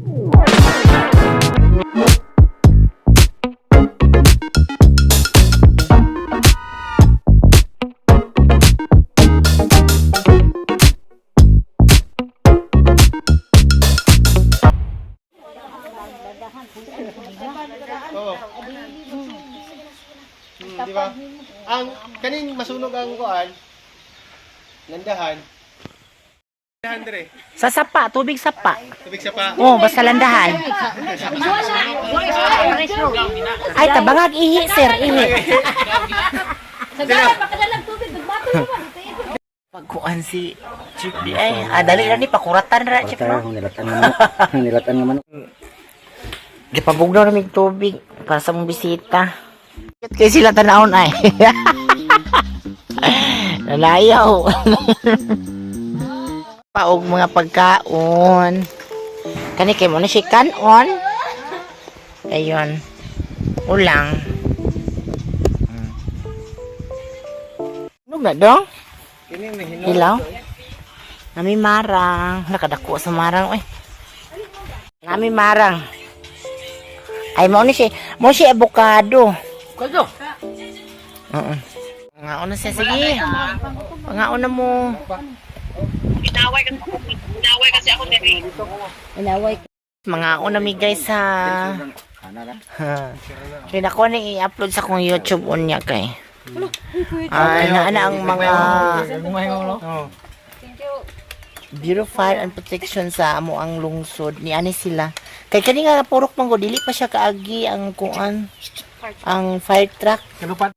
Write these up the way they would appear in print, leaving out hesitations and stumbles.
Oo. Di ba? Ang kaning masunog ang kuan. Landahan. Landahan dire. Sa sapa, tubig sapa. Tubig sa pa. Oh, basta landahan. Ay, tabangag ihi, sir, ihi. Pagkuan si Chief di ay, dali na ni pakuratan ra Chief no. Nilatan naman. Gipabugnaw namig tubig para sa mong bisita. Kay sila tanawon ay. Nalayaw. Paog mga pagkaon. Kani kay mo na si kanon. Ayun. Ulang. Ano ba dong? Hilaw. Nami marang. Nakadako sa marang. Uy. Nami marang. Ay, mo ni si avocado. Avocado? Oo. Pangaon na siya. Sige. Pangaon na mo. Inaway kasi ako nire. Inaway. Mga unami guys ha. Kaya ko na i-upload sa kong YouTube unya kay. Ana ang mga beautify and protection sa amo ang lungsod ni ani sila. Kay kani nga purok manggo dili pa siya kaagi ang kuan ang fire truck. Kanupat.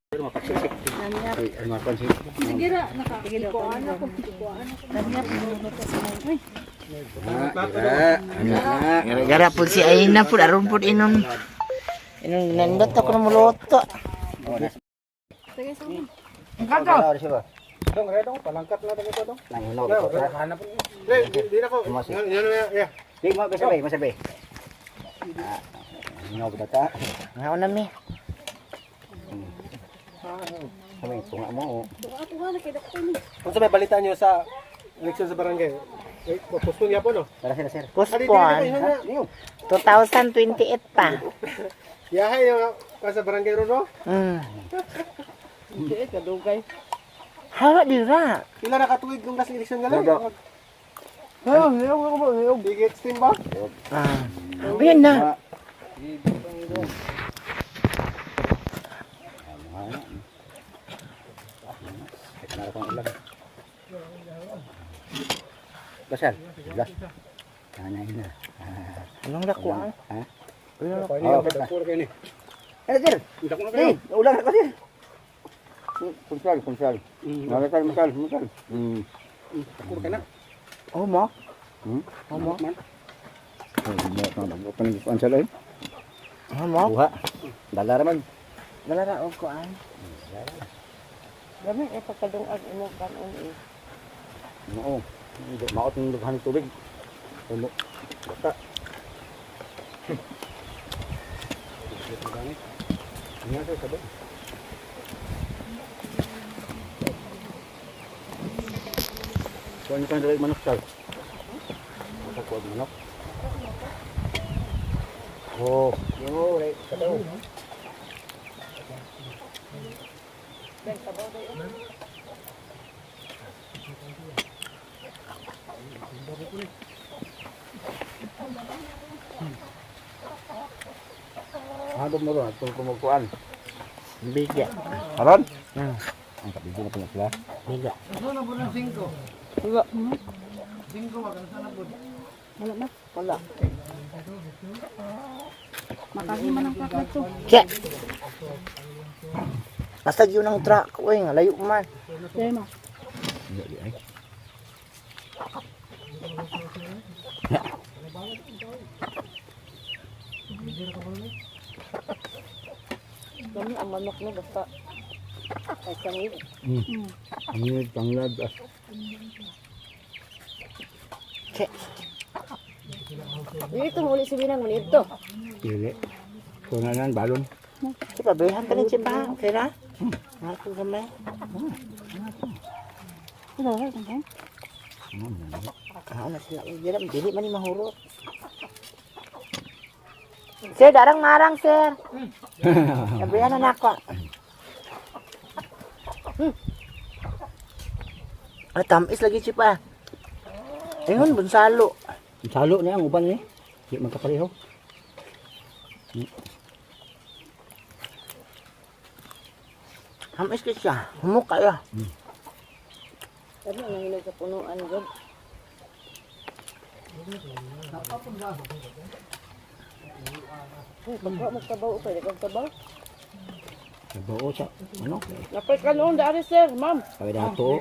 Gara pud si Aina pud aron pud inon. Inon nandot ako na muluto. Dong, redong palangkat na dito dong. Nanginaw Yo, ko. hanap. Di na ko. Yan ya. Di mo masabay. Nanginaw ko ta. Nga unami. Kami tunga mo. Kung sa may balita nyo sa eleksyon sa barangay, postpone niya po, no? Tara sir. Postpone. 2028 pa. Yahay yung sa barangay ron, no? Hindi, kadugay. Hawa dira. Pila nakatuwid nung last eleksyon nga lang. Niyog. Digit steam ba? Ayan na. Basal. Gas. Nanain na. Anong lakuan? Ha? Oh, puro kayo ni. Eh, sir. Hindi ko na Hey, kayo. ulang ako sir. Kunsal. Masal. Puro ka na. Oh, mo? Oh, mo. Kunsal ay. Oh, mo? Buha. Dala raman. Dala ra og kuan. Dami ay pagkadungag imo kanon eh. Oo. Maot ng lughan ng tubig. Ano? Bata. Nga sa sabi. Kuan kan dari manok sal. Masak kuan manok. Oh, yo, right. Kataw. Hadap mo ron, itong kumukuan. Bigya. Aron? Ang kabigyan na pinapla. Bigya. Wala. Makahiman ang kaklat to. Kya. Basta yun ang truck ko eh, layo man. Dahil mo. Dami ang manok na basta ay sangit. Ini tanglad. Kya. Dito mo ulit si Binang mo dito. Dili. Kunanan balon. Sipa, behan ka na sipa. Okay na? Ako gamay. Ito, ito. Ano na sila. Dili man ni mahurot. Sir, darang marang, sir. Sabihan na nako. Tamis lagi si pa. Ayun, bunsalo. Salo na ang uban ni. Di magkapareho. Tamis ka siya. Humuk kayo. Ano nang hinog sa punuan gud? Pagka magtabaw pwede kang tabaw. Nagbuo sa ano? Napay kanon dari sir, ma'am. Kaya dato.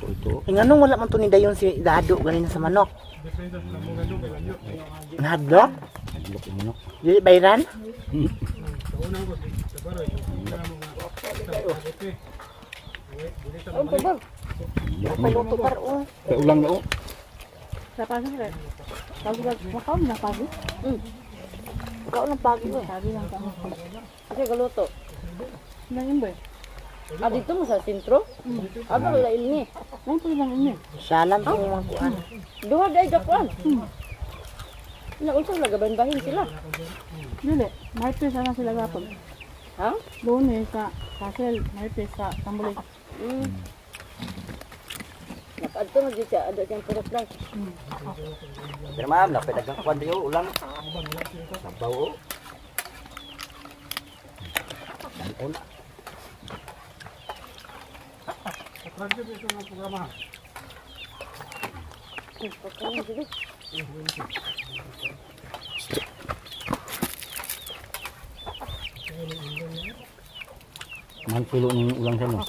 Ito. Nganong wala man to ni dayon si Dado ganina sa manok. Nahadlok? Look mo. Dili bayran? Ang tabaw. Paluto karo. Kaya ulang na o. Napasok sir. Pagod makaw na pagod. Ikaw nang pagi ko. Sabi lang kamo. Kasi galuto. Nang imbe. Ah, dito mo sa sentro? Ano wala ilni? Nang pwede lang ilni. Salam sa mga kuan. Duha day japan. Naunsa lagaban-bahin sila. Dili, martes na sila gapon. Ha? Doon sa Castle, martes sa Tambulig. Nakaadto na dito ada siyang purok lang. Pero ma'am, napidagang kwan diyo ulang. Sabaw o. Daon. Man kilo ng ulang sa no.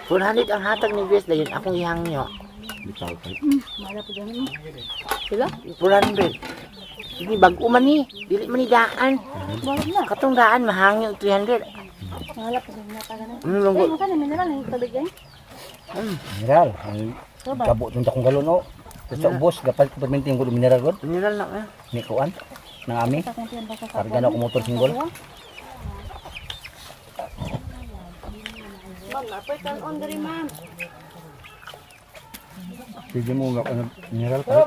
400 ang hatag ni Grace dayon akong ihangyo. Bitaw kay. Mala po dyan. Sila? 400. Sige bag-o man ni, dili man ni daan. Bakit na? Katong daan mahangyo 300. Mala po dyan. Nataga na. Lunggo. Ay, makanya mineral yung tubig yan. Mineral. Kabot ng takong galon o. Sa ubos, gapal ko perminti yung mineral god. Mineral na eh. Ni kuan. Nang ami. Takuntiyan pa sa Karga na ko motor singgol. Ma'am, napay kanon diri ma'am. Sige mo nga ano mineral ka.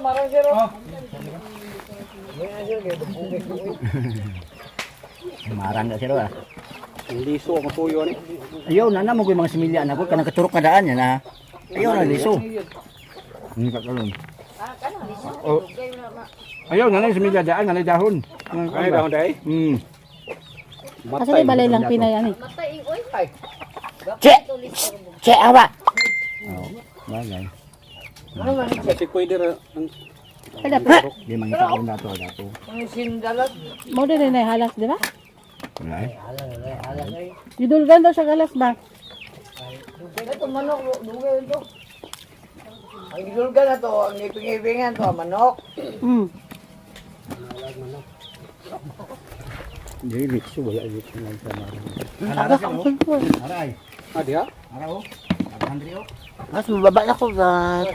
Marang na sila. Liso ang tuyo ni. Ayaw na mo ko yung mga similya na ko kanang katurok na daan yan ha. Ayaw na liso. Hindi ka kalon. Oh. Ayaw na yung similya daan nga dahon. Ay dahon dai. Kasi di balay lang pinayan eh. Matay oy. Che. Che awa. Oh, bagay. Kasi pwede ra ang Kada po. Di mangita ko na to dato. Mo din na halas, di ba? Right. Didulgan daw sa galas ba? Ang gidulga na to, ang iping-ipingan to, manok. Di liso wala liso na sa marang. Tagas ang sulpur. Aray. adi ha. Araw. Andrio. Mas mababa na ko, guys.